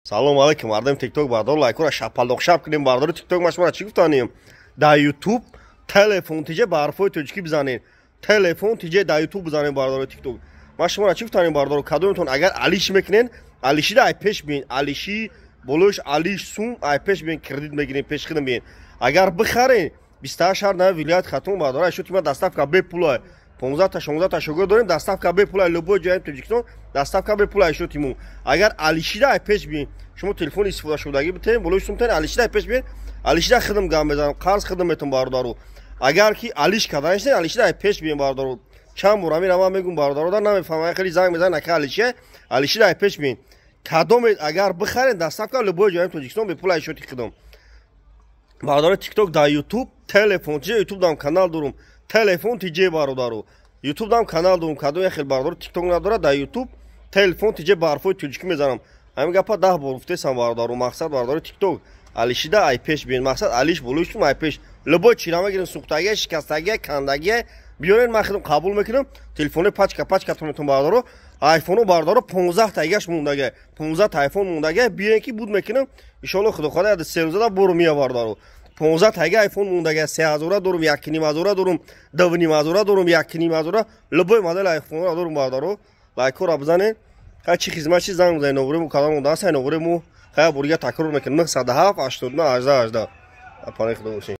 Салом алейкум, мардами тикток бардор лайкора шапалдоқ шап кунем бардори тикток машмара чӣ гуфтанем? Дар ютуб телефон тиҷе ба ҳарфҳои тоҷикӣ бизанед. Телефон тиҷе дар ютуб бизанед бардори тикток. Машмара чӣ гуфтанем бардор кадомтон агар алиш мекунен, алишида ай пеш биен, алиши болош алиш сум ай пеш биен кредит мегирен, пешхидм биен. Агар бихарен 28 на вилоят хатум бардор ай шуд ки ма доставка бепулай 15 та 16 та шогирд дорем, доставка бепулай любой ҷои Тоҷикистон доставка бепулай шуд тиму. Агар алишида ай пеш биен шумо телефони истифода шудагӣ битем, болош сум тен алишида ай пеш биен, алишида хидм гам мезанам, қарз хидм метум бардору. Агар ки алиш каданштен алишида ай пеш биен бардору. Чанд бор амин ама мегум бардору да намефаҳмам, хеле занг мезанам ака алишия, алишида ай пеш биен. Кадомет агар бихарен доставка любой ҷои Тоҷикистон бепулай шуд хидм. Бардори тикток дар ютуб телефон тиҷе ютуб дам канал дорум. Телефон тиҷе бародару. ютуб дам канал дорум. Кадоме хел бардори тикток надора дар ютуб телефон тиҷе ба ҳарфҳои тоҷикӣ мезанам. Ҳамин гапа 10 бор гуфтесам бародару. Мақсад бардори тикток алишида ай пеш биен. Мақсад алиш болуштум ай пеш. Любой чира мегирем, сухтагия, шикастагия, кандагия биёрен, ман хидм қабул мекунам. Телефони пачка тунетун бародару. Айфону бардару 15 тагияш мондагия, 15 та айфон мондагия биен ки буд мекунам. Иншалло худо хода яд 3 роза бору мия бардару. 15 тагия айфон мондагия 3000 дорум, 1500 дорум, 2500 дорум, 1500. Любой модель айфонро дорум бардару. Лайкора бизанен. ҳа чи хизматчи занг бизанен, номерему калом дан сай номерему. ҳа бурга такрор мекунам 907 89 18 18. Апане худо бошед.